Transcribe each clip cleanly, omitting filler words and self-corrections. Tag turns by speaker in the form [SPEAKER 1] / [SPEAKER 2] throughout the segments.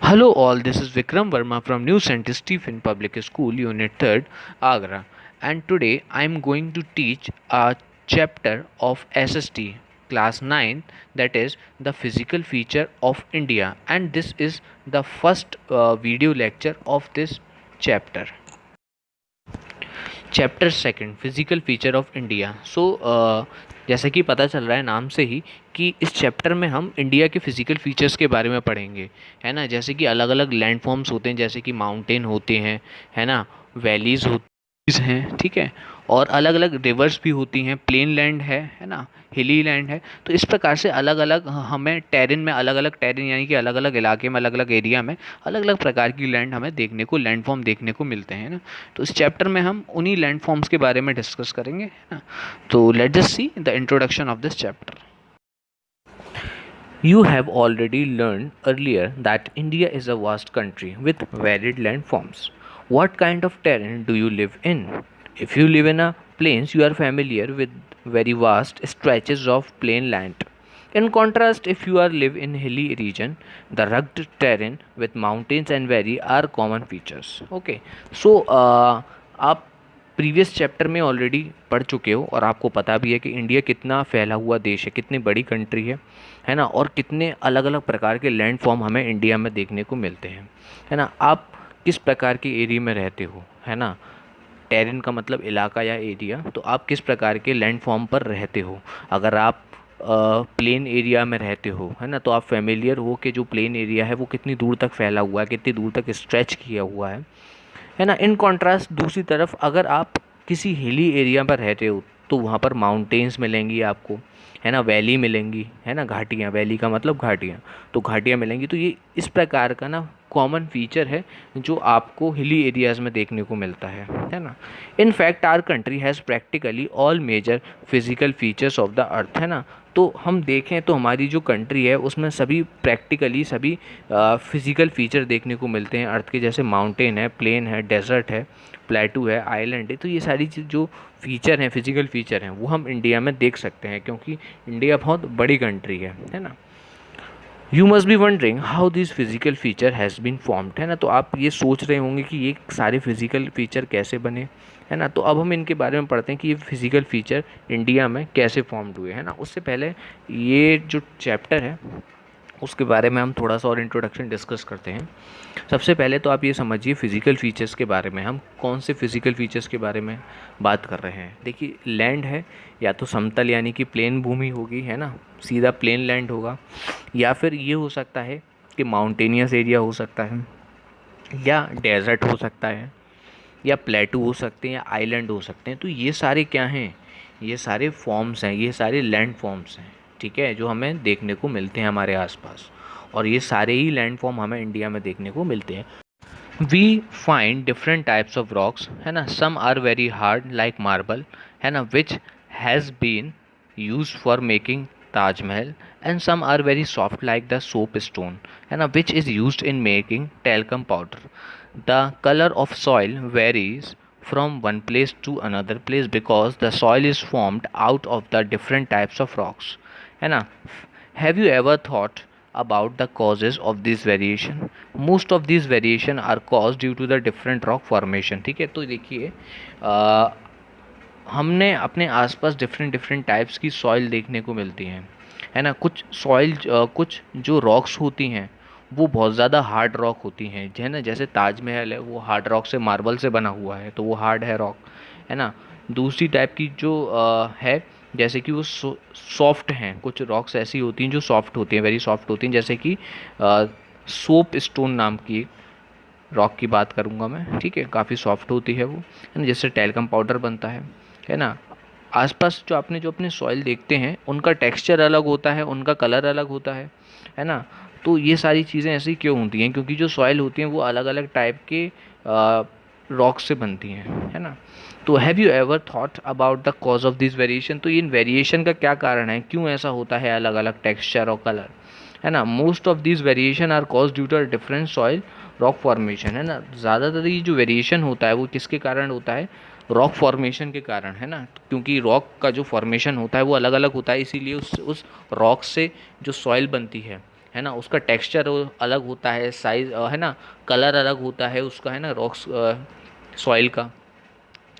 [SPEAKER 1] Hello all, this is Vikram Verma from New St. Stephen Public School, Unit 3rd, Agra. And today I am going to teach a chapter of SST, class 9, that is the physical feature of India. And this is the first video lecture of this chapter. Chapter second physical feature of India. जैसा कि पता चल रहा है नाम से ही कि इस चैप्टर में हम इंडिया के फिजिकल फीचर्स के बारे में पढ़ेंगे, है ना। जैसे कि अलग अलग लैंड फॉर्म्स होते हैं, जैसे कि माउंटेन होते हैं, है ना, वैलीज होती हैं, ठीक है, और अलग अलग रिवर्स भी होती हैं, प्लेन लैंड है ना, हिली लैंड है। तो इस प्रकार से अलग अलग हमें टेरेन में अलग अलग टेरेन यानी कि अलग अलग इलाके में अलग अलग एरिया में अलग अलग प्रकार की लैंड हमें देखने को, लैंड फॉर्म देखने को मिलते हैं ना। तो इस चैप्टर में हम उन्हीं लैंड फॉर्म्स के बारे में डिस्कस करेंगे, है ना। तो let's just see the introduction of this chapter. You have already learned earlier that India is a vast country with varied landforms. What kind of terrain do you live in? If you live in a plains, you are familiar with very vast stretches of plain land. In contrast, if you are live in hilly region, the rugged terrain with mountains and valley are common features. Okay, so आप previous chapter में already पढ़ चुके हो और आपको पता भी है कि इंडिया कितना फैला हुआ देश है, कितनी बड़ी कंट्री है ना, और कितने अलग अलग प्रकार के लैंड फॉर्म हमें इंडिया में देखने को मिलते हैं, है ना। आप किस प्रकार के एरिया में रहते हो, है ना, टेरेन का मतलब इलाका या एरिया, तो आप किस प्रकार के लैंड फॉर्म पर रहते हो। अगर आप प्लेन एरिया में रहते हो, है ना, तो आप फेमिलियर हो कि जो प्लेन एरिया है वो कितनी दूर तक फैला हुआ है, कितनी दूर तक स्ट्रेच किया हुआ है ना। इन कॉन्ट्रास्ट दूसरी तरफ अगर आप किसी हिली एरिया पर रहते हो तो वहाँ पर माउंटेन्स मिलेंगी आपको, है ना, वैली मिलेंगी, है ना, घाटियाँ, वैली का मतलब घाटियाँ, तो घाटियाँ मिलेंगी। तो ये इस प्रकार का ना कॉमन फीचर है जो आपको हिली एरियाज़ में देखने को मिलता है ना। In fact our country has practically all major physical features of the earth, है ना। तो हम देखें तो हमारी जो कंट्री है उसमें सभी प्रैक्टिकली सभी फिज़िकल फीचर देखने को मिलते हैं अर्थ के, जैसे माउंटेन है, प्लेन है, डेजर्ट है, प्लेटू है, आइलैंड है। तो ये सारी चीज़ जो फीचर हैं, फिजिकल फीचर हैं, वो हम इंडिया में देख सकते हैं क्योंकि इंडिया बहुत बड़ी कंट्री है ना। You must be wondering how this physical feature has been formed, है ना। तो आप ये सोच रहे होंगे कि ये सारे फिजिकल फीचर कैसे बने, है ना। तो अब हम इनके बारे में पढ़ते हैं कि ये फिजिकल फीचर इंडिया में कैसे फॉर्म्ड हुए, है ना। उससे पहले ये जो चैप्टर है उसके बारे में हम थोड़ा सा और इंट्रोडक्शन डिस्कस करते हैं। सबसे पहले तो आप ये समझिए फिज़िकल फीचर्स के बारे में, हम कौन से फिज़िकल फीचर्स के बारे में बात कर रहे हैं। देखिए, लैंड है या तो समतल यानी कि प्लेन भूमि होगी, है ना, सीधा प्लेन लैंड होगा, या फिर ये हो सकता है कि माउंटेनियस एरिया हो सकता है, या डेजर्ट हो सकता है, या प्लेटू हो सकते हैं, या आइलैंड हो सकते हैं। तो ये सारे क्या हैं, ये सारे फॉर्म्स हैं, ये सारे लैंड फॉर्म्स हैं, ठीक है, जो हमें देखने को मिलते हैं हमारे आसपास, और ये सारे ही लैंड फॉर्म हमें इंडिया में देखने को मिलते हैं। We find different types of rocks, है ना। Some are very hard like marble, है ना, which has been use for making Taj Mahal, and some are very soft like the soap stone, है ना, which is use in making talcum powder. The color of soil varies from one place to another place because the soil is formed out of the different types of rocks, है ना। Have you ever thought about the causes of this variation? Most of these variation are caused due to the different rock formation, ठीक है। तो देखिए, हमने अपने आसपास different different types की सॉइल देखने को मिलती हैं, है ना। कुछ सॉइल, कुछ जो रॉक्स होती हैं वो बहुत ज़्यादा हार्ड रॉक होती हैं, है ना। जैसे ताजमहल है वो हार्ड रॉक से, मार्बल से बना हुआ है, तो वो हार्ड है रॉक, है ना। दूसरी टाइप की जो है, जैसे कि वो सॉफ्ट हैं, कुछ रॉक्स ऐसी होती हैं जो सॉफ्ट होती हैं, वेरी सॉफ्ट होती हैं, जैसे कि सोप स्टोन नाम की रॉक की बात करूँगा मैं, ठीक है, काफ़ी सॉफ्ट होती है वो, है ना, जिससे टेलकम पाउडर बनता है ना। आसपास जो आपने जो अपने सॉइल देखते हैं उनका टेक्सचर अलग होता है, उनका कलर अलग होता है ना। तो ये सारी चीज़ें ऐसी क्यों होती हैं, क्योंकि जो सॉइल होती हैं वो अलग अलग टाइप के रॉक से बनती हैं, है ना। तो have you ever thought about the cause of this variation, तो इन वेरिएशन का क्या कारण है, क्यों ऐसा होता है अलग अलग टेक्सचर और कलर, है ना। Most of this variation are cause due to different soil rock formation, है ना। ज़्यादातर ये जो वेरिएशन होता है वो किसके कारण होता है, रॉक फॉर्मेशन के कारण, है ना। क्योंकि रॉक का जो फॉर्मेशन होता है वो अलग अलग होता है, इसीलिए उस रॉक से जो सॉइल बनती है है ना, उसका टेक्सचर अलग होता है, साइज है ना, कलर अलग होता है उसका, है ना, रॉक्स सॉइल का,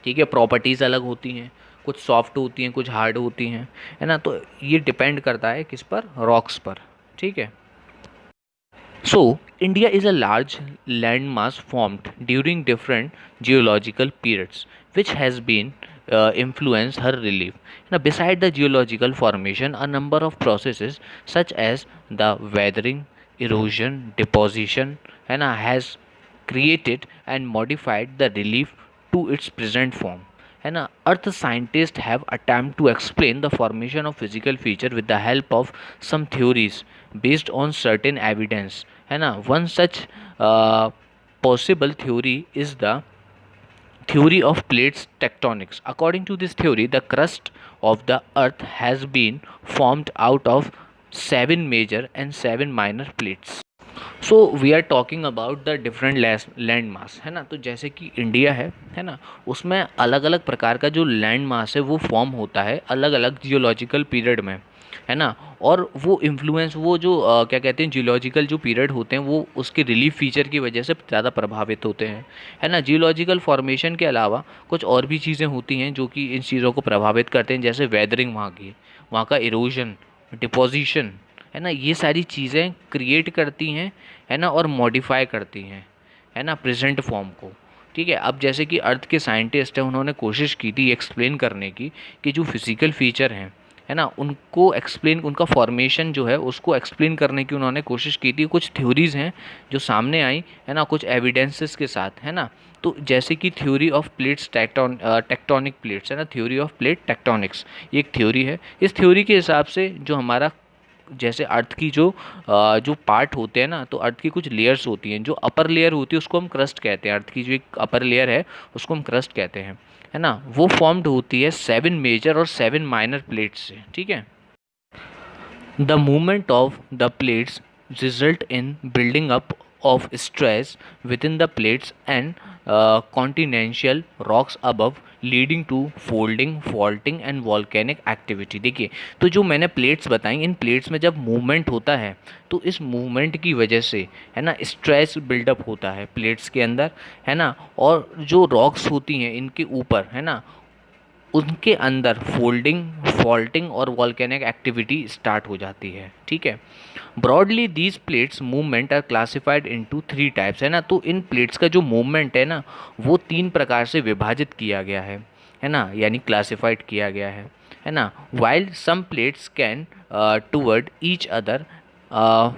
[SPEAKER 1] ठीक है, प्रॉपर्टीज़ अलग होती हैं, कुछ सॉफ्ट होती हैं, कुछ हार्ड होती हैं, है ना, तो ये डिपेंड करता है किस पर, रॉक्स पर, ठीक है। So, India is a large landmass formed during different geological periods, which has been influenced her relief. Now, beside the geological formation, a number of processes such as the weathering, erosion, deposition, and has created and modified the relief to its present form. है ना, earth scientist have attempt to explain the formation of physical feature with the help of some theories based on certain evidence, है ना। One such possible theory is the theory of plates tectonics. According to this theory, the crust of the earth has been formed out of 7 major and 7 minor plates. So we are talking about the different land mass, है ना। तो जैसे कि India है ना, उसमें अलग अलग प्रकार का जो लैंड मास है वो फॉर्म होता है अलग अलग जियोलॉजिकल पीरियड में, है ना। और वो इन्फ्लुएंस, वो जो क्या कहते हैं, जियोलॉजिकल जो पीरियड होते हैं वो उसके रिलीफ फीचर की वजह से ज़्यादा प्रभावित होते हैं, है ना। जियोलॉजिकल फॉर्मेशन के अलावा कुछ और भी चीज़ें होती हैं जो कि इन चीज़ों को प्रभावित करते हैं, जैसे वेदरिंग वहाँ का इरोजन, डिपोजिशन, है ना, ये सारी चीज़ें क्रिएट करती हैं, है ना, और मॉडिफाई करती हैं, है ना, प्रेजेंट फॉर्म को, ठीक है। अब जैसे कि अर्थ के साइंटिस्ट हैं, उन्होंने कोशिश की थी एक्सप्लेन करने की कि जो फिजिकल फीचर हैं, है ना, उनको एक्सप्लेन, उनका फॉर्मेशन जो है उसको एक्सप्लेन करने की उन्होंने कोशिश की थी। कुछ थ्योरीज़ हैं जो सामने आई, है ना, कुछ एविडेंसेस के साथ, है ना। तो जैसे कि theory of plates tectonic plates, है ना, थ्योरी ऑफ प्लेट टेक्टोनिक्स, ये एक थ्योरी है। इस थ्योरी के हिसाब से जो हमारा, जैसे अर्थ की जो पार्ट होते हैं ना, तो अर्थ की कुछ लेयर्स होती हैं, जो अपर लेयर होती है उसको हम क्रस्ट कहते हैं, अर्थ की जो एक अपर लेयर है उसको हम क्रस्ट कहते हैं, है ना। वो फॉर्म्ड होती है 7 मेजर और 7 माइनर प्लेट्स से, ठीक है। The movement of the plates result in building up of stress within the plates and continental rocks above, leading to folding, faulting and volcanic activity. देखिए, तो जो मैंने प्लेट्स बताई, इन प्लेट्स में जब मूवमेंट होता है तो इस मूवमेंट की वजह से, है ना, स्ट्रेस बिल्डअप होता है प्लेट्स के अंदर, है ना। और जो रॉक्स होती हैं इनके ऊपर, है ना, उनके अंदर फोल्डिंग, फॉल्टिंग और वॉल्केनिक एक्टिविटी स्टार्ट हो जाती है, ठीक है। Broadly these plates movement are classified into 3 types, है ना। तो इन प्लेट्स का जो मूवमेंट है ना वो 3 प्रकार से विभाजित किया गया है ना, यानी क्लासिफाइड किया गया है ना। While some plates can toward each other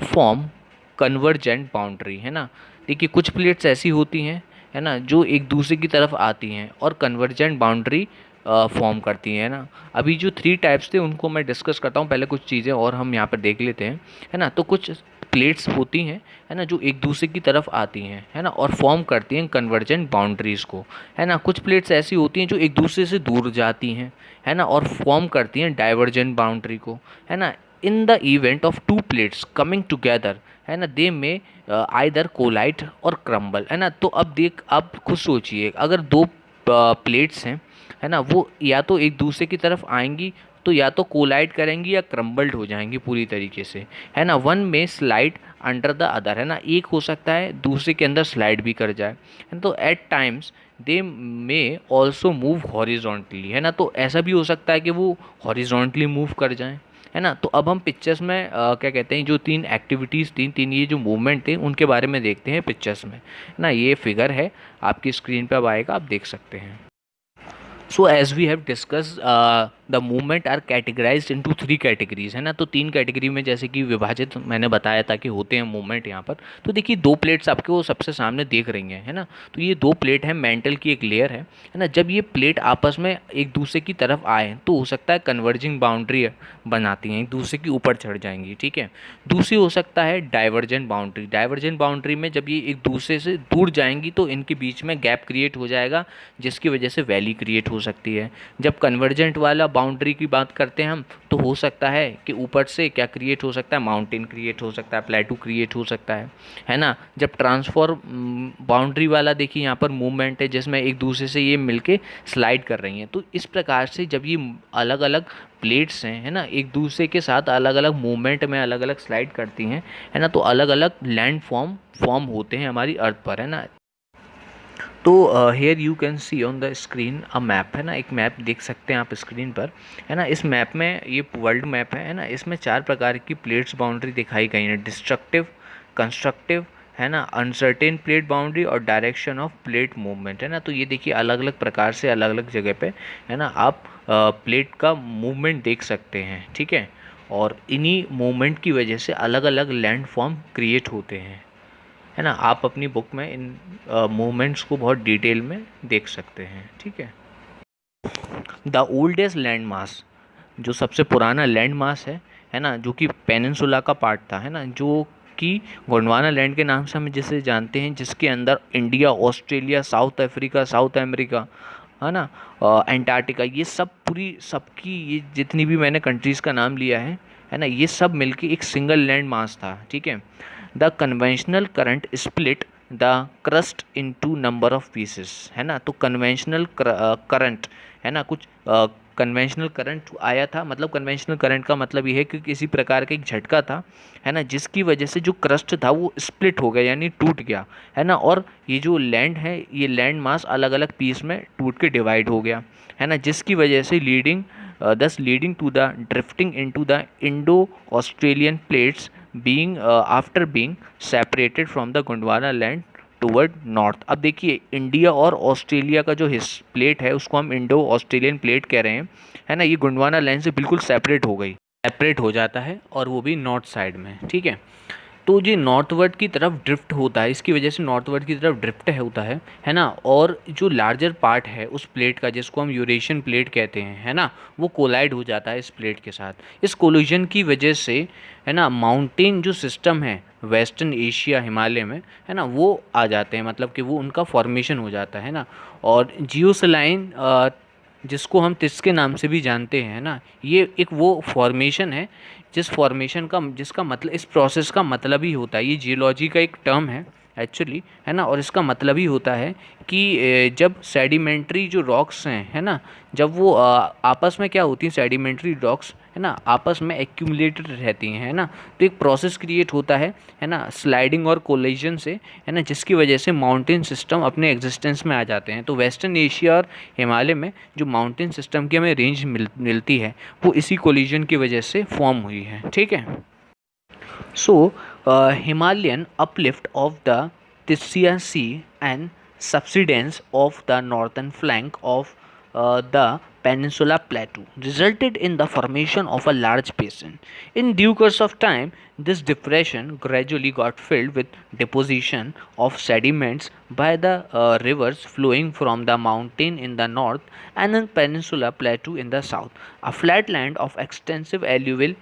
[SPEAKER 1] form convergent boundary, है ना। देखिए, कुछ प्लेट्स ऐसी होती हैं, है ना, जो एक दूसरे की तरफ आती हैं और कन्वर्जेंट बाउंड्री फॉर्म करती हैं, ना। अभी जो 3 टाइप्स थे उनको मैं डिस्कस करता हूँ, पहले कुछ चीज़ें और हम यहाँ पर देख लेते हैं, है ना। तो कुछ प्लेट्स होती हैं, है ना, जो एक दूसरे की तरफ आती हैं, है ना, और फॉर्म करती हैं कन्वर्जेंट बाउंड्रीज़ को, है ना। कुछ प्लेट्स ऐसी होती हैं जो एक दूसरे से दूर जाती हैं, है ना, और फॉर्म करती हैं डाइवर्जेंट बाउंड्री को, है ना। In the event of 2 plates coming together, है ना, दे में आइदर कोलाइड और क्रम्बल, है ना। तो अब आप खुद सोचिए, अगर 2 प्लेट्स हैं, है ना, वो या तो एक दूसरे की तरफ आएंगी तो या तो कोलाइड करेंगी या क्रम्बल्ड हो जाएंगी पूरी तरीके से, है ना। वन में स्लाइड अंडर द अदर, है ना, एक हो सकता है दूसरे के अंदर स्लाइड भी कर जाए, है। तो at times they may also move horizontally, है ना। तो ऐसा भी हो सकता है कि वो हॉरिजॉन्टली मूव कर जाएं, है ना। तो अब हम पिक्चर्स में क्या कहते हैं, जो 3 एक्टिविटीज़ तीन ये जो मूवमेंट थे उनके बारे में देखते हैं पिक्चर्स में, है ना। ये फिगर है आपकी स्क्रीन पर, अब आएगा, आप देख सकते हैं। So as we have discuss the movement are categorised into 3 categories, है ना। तो 3 कैटेगरी में जैसे कि विभाजित मैंने बताया था कि होते हैं मूवमेंट यहाँ पर। तो देखिए, 2 प्लेट्स आपके वो सबसे सामने देख रही हैं, है ना। तो ये 2 प्लेट है, मेंटल की एक लेयर है ना। जब ये प्लेट आपस में एक दूसरे की तरफ आए तो हो सकता है कन्वर्जिंग बाउंड्री बनाती हैं, एक दूसरे के ऊपर चढ़ जाएंगी, ठीक है। दूसरी हो सकता है डाइवर्जेंट बाउंड्री। डाइवर्जेंट बाउंड्री में जब ये एक दूसरे से दूर जाएंगी तो इनके बीच में गैप क्रिएट हो जाएगा, जिसकी वजह से वैली क्रिएट हो सकती है। जब कन्वर्जेंट वाला बाउंड्री की बात करते हैं हम, तो हो सकता है कि ऊपर से क्या क्रिएट हो सकता है, माउंटेन क्रिएट हो सकता है, प्लेटू क्रिएट हो सकता है ना। जब ट्रांसफॉर्म बाउंड्री वाला देखिए यहाँ पर मूवमेंट है जिसमें एक दूसरे से ये मिलके स्लाइड कर रही हैं, तो इस प्रकार से जब ये अलग अलग प्लेट्स हैं, है ना, एक दूसरे के साथ अलग अलग मूवमेंट में अलग अलग स्लाइड करती हैं, है ना, तो अलग अलग लैंड फॉर्म होते हैं हमारी अर्थ पर, है ना। तो here you can see on the screen a map, है ना, एक मैप देख सकते हैं आप स्क्रीन पर, है ना। इस मैप में, ये वर्ल्ड मैप है ना, इसमें 4 प्रकार की प्लेट्स बाउंड्री दिखाई गई हैं, डिस्ट्रक्टिव, कंस्ट्रक्टिव, है ना, अनसर्टेन प्लेट बाउंड्री और डायरेक्शन ऑफ प्लेट मूवमेंट, है ना। तो ये देखिए अलग अलग प्रकार से अलग अलग जगह पे, है ना, आप प्लेट का मूवमेंट देख सकते हैं, ठीक है। और इन्हीं मूवमेंट की वजह से अलग अलग लैंड फॉर्म क्रिएट होते हैं, है ना। आप अपनी बुक में इन मूवमेंट्स को बहुत डिटेल में देख सकते हैं, ठीक है। द ओल्डेस्ट लैंड मास, जो सबसे पुराना लैंड मास है ना, जो कि पेनिनसुला का पार्ट था, है ना, जो कि गोंडवाना लैंड के नाम से हम जिसे जानते हैं, जिसके अंदर India, Australia, south Africa, south America, है ना, अंटार्कटिका, ये सब पूरी सबकी ये जितनी भी मैंने कंट्रीज़ का नाम लिया है ना, ये सब मिलके एक सिंगल लैंड मास था, ठीक है। The conventional current split the crust into number of pieces, है ना। तो कन्वेंशनल करंट, है ना, कुछ कन्वेंशनल करंट आया था, मतलब कन्वेंशनल करंट का मतलब ये है कि किसी प्रकार का एक झटका था, है ना, जिसकी वजह से जो क्रस्ट था वो स्प्लिट हो गया, यानी टूट गया, है ना। और ये जो लैंड है, ये लैंड मास अलग अलग पीस में टूट के डिवाइड हो गया, है ना, जिसकी वजह से thus leading to the drifting into the Indo-Australian plates being after being separated from the Gondwana land toward north. अब देखिए इंडिया और ऑस्ट्रेलिया का जो प्लेट है उसको हम इंडो ऑस्ट्रेलियन प्लेट कह रहे हैं, है ना। ये गोंडवाना लैंड से बिल्कुल सेपरेट हो जाता है और वो भी नॉर्थ साइड में, ठीक है। तो ये नॉर्थवर्ड की तरफ ड्रिफ्ट होता है, इसकी वजह से नॉर्थवर्ड की तरफ ड्रिफ्ट होता है ना। और जो लार्जर पार्ट है उस प्लेट का, जिसको हम यूरेशियन प्लेट कहते हैं, है ना, वो कोलाइड हो जाता है इस प्लेट के साथ। इस कोलिजन की वजह से, है ना, माउंटेन जो सिस्टम है वेस्टर्न एशिया हिमालय में, है ना, वो आ जाते हैं, मतलब कि वो उनका फॉर्मेशन हो जाता है ना। और जियोसलाइन, जिसको हम तिस के नाम से भी जानते हैं ना, ये एक वो फॉर्मेशन है जिसका मतलब, इस प्रोसेस का मतलब ही होता है, ये जियोलॉजी का एक टर्म है एक्चुअली, है ना। और इसका मतलब ही होता है कि जब सेडिमेंट्री जो रॉक्स हैं, है ना, जब वो आपस में क्या होती हैं, सेडिमेंट्री रॉक्स, है ना, आपस में एक्यूमुलेटेड रहती हैं, है ना, तो एक प्रोसेस क्रिएट होता है ना, स्लाइडिंग और कोलिजन से, है ना, जिसकी वजह से माउंटेन सिस्टम अपने एग्जिस्टेंस में आ जाते हैं। तो वेस्टर्न एशिया और हिमालय में जो माउंटेन सिस्टम की हमें रेंज मिलती है वो इसी कोलिजन की वजह से फॉर्म हुई है, ठीक है। So, Himalayan uplift of the Tissia Sea and subsidence of the northern flank of the Peninsula Plateau resulted in the formation of a large basin. In due course of time, this depression gradually got filled with deposition of sediments by the rivers flowing from the mountain in the north and the Peninsula Plateau in the south. A flat land of extensive alluvial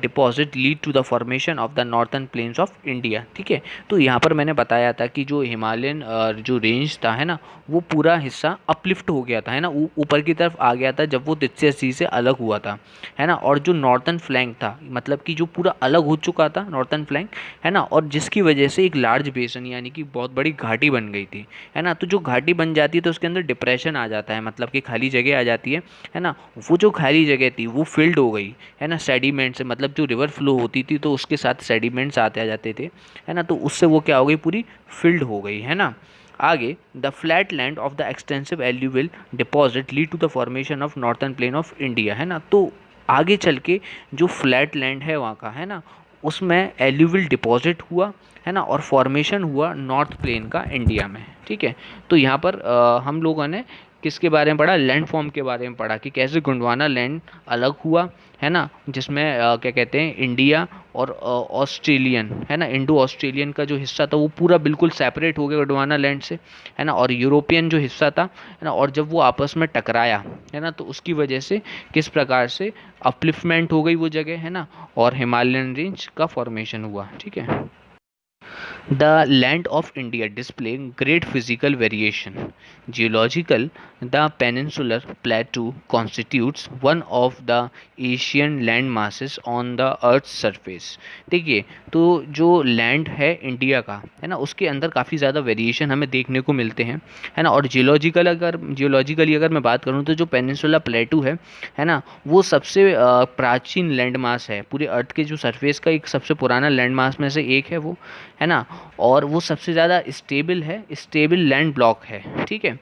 [SPEAKER 1] deposit lead to the formation of the northern plains of India, ठीक है। तो यहाँ पर मैंने बताया था कि जो हिमालयन जो रेंज था, है ना, वो पूरा हिस्सा अपलिफ्ट हो गया था, है ना, ऊपर की तरफ आ गया था जब वो तित्से सी से अलग हुआ था, है ना। और जो नॉर्थन फ्लैंक था, मतलब कि जो पूरा अलग हो चुका था नॉर्थन फ्लैंक, है ना, और जिसकी वजह से एक लार्ज बेसन यानी कि बहुत बड़ी घाटी बन गई थी, है ना। तो जो घाटी बन जाती है तो उसके अंदर डिप्रेशन आ जाता है, मतलब कि खाली जगह आ जाती है ना। वो जो खाली जगह थी वो फिल्ड हो गई, है ना, सेडिमेंट से, मतलब जो रिवर फ्लो होती थी तो उसके साथ सेडिमेंट्स आते आ जाते थे, है ना, तो उससे वो क्या हो गई, पूरी फिल्ड हो गई, है ना। आगे the flat land of the extensive alluvial deposit lead to the formation of northern plain of India, है ना। तो आगे चल के जो फ्लैट लैंड है वहाँ का, है ना, उसमें एल्यूवियल डिपॉजिट हुआ, है ना, और फॉर्मेशन हुआ नॉर्थ प्लेन का इंडिया में, ठीक है। तो यहाँ पर हम लोगों ने किसके बारे में पढ़ा, लैंड फॉर्म के बारे में पढ़ा कि कैसे गोंडवाना लैंड अलग हुआ, है ना, जिसमें क्या कहते हैं, इंडिया और ऑस्ट्रेलियन, है ना, इंडो ऑस्ट्रेलियन का जो हिस्सा था वो पूरा बिल्कुल सेपरेट हो गया गोंडवाना लैंड से, है ना। और यूरोपियन जो हिस्सा था, है ना, और जब वो आपस में टकराया, है ना, तो उसकी वजह से किस प्रकार से अपलिफ्टमेंट हो गई वो जगह, है ना, और हिमालयन रेंज का फॉर्मेशन हुआ, ठीक है। The land of India display great physical variation. Geological, the peninsular plateau constitutes one of the Asian land masses on the Earth's surface. देखिए, तो जो लैंड है इंडिया का है ना, उसके अंदर काफ़ी ज़्यादा वेरिएशन हमें देखने को मिलते हैं, है ना। और जियोलॉजिकली अगर मैं बात करूँ तो जो पेनिनसुला प्लेटू है ना, वो सबसे प्राचीन लैंड मास है पूरे अर्थ के जो सरफेस का, एक सबसे पुराना लैंड मास में से एक है वो, है ना। और वो सबसे ज़्यादा स्टेबल है, स्टेबल लैंड ब्लॉक है, ठीक है।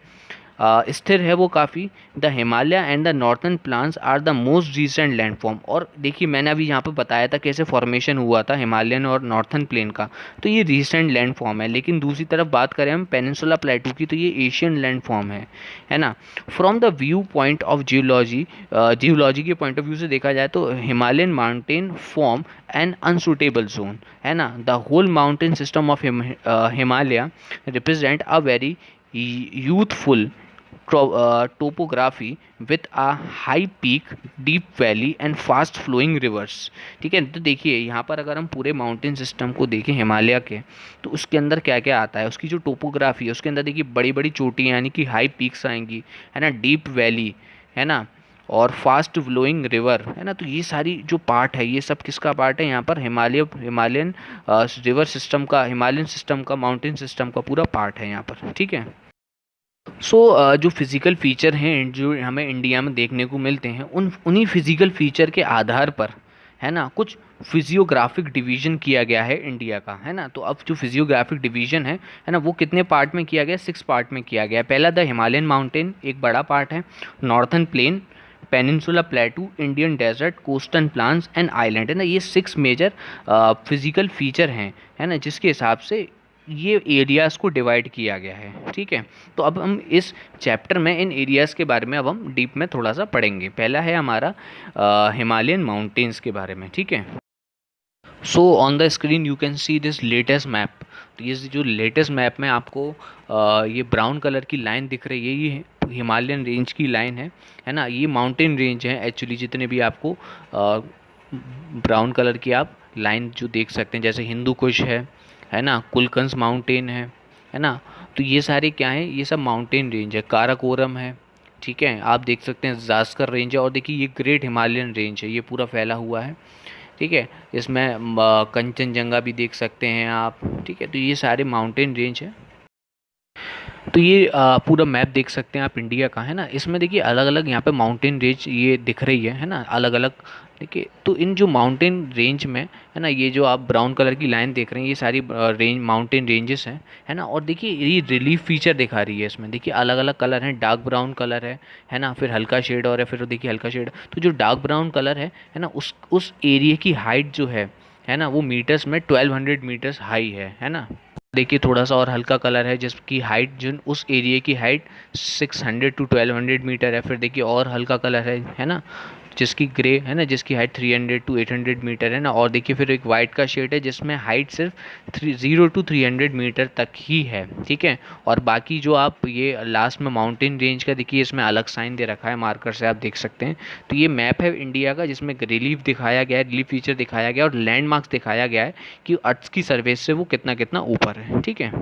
[SPEAKER 1] स्थिर है वो काफ़ी। The Himalaya and the northern plains are the most recent landform. और देखिए, मैंने अभी यहाँ पे बताया था कैसे फॉर्मेशन हुआ था हिमालयन और नॉर्थन प्लेन का, तो ये रिसेंट लैंडफॉर्म है। लेकिन दूसरी तरफ बात करें हम पेनिनसुला प्लेटू की, तो ये एशियन लैंडफॉर्म है ना। From the view point of geology के पॉइंट ऑफ व्यू से देखा जाए तो Himalayan mountain form an unsuitable zone, है ना। The whole mountain system of Himalaya represent a very youthful topography with a high peak, deep valley and fast flowing rivers। ठीक है, तो देखिए यहाँ पर अगर हम पूरे माउंटेन सिस्टम को देखें हिमालय के, तो उसके अंदर क्या क्या आता है, उसकी जो टोपोग्राफी है उसके अंदर देखिए बड़ी बड़ी चोटियाँ यानी कि हाई पीक्स आएंगी, है ना, डीप वैली, है ना, और फास्ट फ्लोइंग रिवर, है ना। तो ये सारी जो पार्ट है, ये सब किसका पार्ट है यहाँ पर, हिमालयन रिवर सिस्टम का, हिमालयन सिस्टम का, माउंटेन सिस्टम का पूरा पार्ट है यहाँ पर, ठीक है। जो फिज़िकल फ़ीचर हैं जो हमें इंडिया में देखने को मिलते हैं, उन्हीं फिज़िकल फ़ीचर के आधार पर, है ना, कुछ फिजियोग्राफिक डिवीज़न किया गया है इंडिया का, है ना। तो अब जो फिजियोग्राफिक डिवीज़न है ना, वो कितने पार्ट में किया गया, 6 पार्ट में किया गया है। पहला द हिमालयन माउंटेन एक बड़ा पार्ट है, northern plain, peninsula plateau, Indian desert, coastal plains and island, है ना। ये 6 मेजर फिजिकल फीचर हैं, है ना, जिसके हिसाब से ये एरियाज़ को डिवाइड किया गया है, ठीक है। तो अब हम इस चैप्टर में इन एरियाज़ के बारे में अब हम डीप में थोड़ा सा पढ़ेंगे। पहला है हमारा हिमालयन माउंटेन्स के बारे में, ठीक है। So on the screen you can see this latest map. तो ये जो लेटेस्ट मैप में आपको ये ब्राउन कलर की लाइन दिख रही है, ये हिमालयन रेंज की लाइन है ना। ये माउंटेन रेंज है एक्चुअली, जितने भी आपको ब्राउन कलर की आप लाइन जो देख सकते हैं, जैसे हिंदू कुश है ना, कुलकंस माउंटेन है ना। तो ये सारे क्या हैं, ये सब माउंटेन रेंज है। काराकोरम है, ठीक है, आप देख सकते हैं जास्कर रेंज है। और देखिए ये ग्रेट हिमालयन रेंज है, ये पूरा फैला हुआ है, ठीक है। इसमें कंचनजंगा भी देख सकते हैं आप, ठीक है। तो ये सारे माउंटेन रेंज है। तो ये पूरा मैप देख सकते हैं आप इंडिया का, है ना। इसमें देखिए अलग अलग यहाँ पे माउंटेन रेंज ये दिख रही है ना, अलग अलग। देखिए, तो इन जो माउंटेन रेंज में, है ना, ये जो आप ब्राउन कलर की लाइन देख रहे हैं, ये सारी रेंज माउंटेन रेंजेस हैं, है ना। और देखिए ये रिलीफ फीचर दिखा रही है इसमें, देखिए अलग अलग कलर हैं, डार्क ब्राउन कलर है ना, फिर हल्का शेड और है, फिर देखिए हल्का शेड। तो जो डार्क ब्राउन कलर है ना, उस एरिया की हाइट जो है ना, वो मीटर्स में 1200 मीटर्स हाई है ना। देखिए थोड़ा सा और हल्का कलर है जिसकी हाइट, जो उस एरिया की हाइट 600 टू 1200 मीटर है। फिर देखिए और हल्का कलर है ना, जिसकी ग्रे है ना, जिसकी हाइट 300 टू 800 मीटर है ना। और देखिए फिर एक वाइट का शेड है जिसमें हाइट सिर्फ 0 टू 300 मीटर तक ही है, ठीक है। और बाकी जो आप ये लास्ट में माउंटेन रेंज का देखिए, इसमें अलग साइन दे रखा है मार्कर से, आप देख सकते हैं। तो ये मैप है इंडिया का जिसमें रिलीफ दिखाया गया है, रिलीफ फीचर दिखाया गया है और लैंडमार्क्स दिखाया गया है कि अर्थ की सरफेस से वो कितना कितना ऊपर है, ठीक है।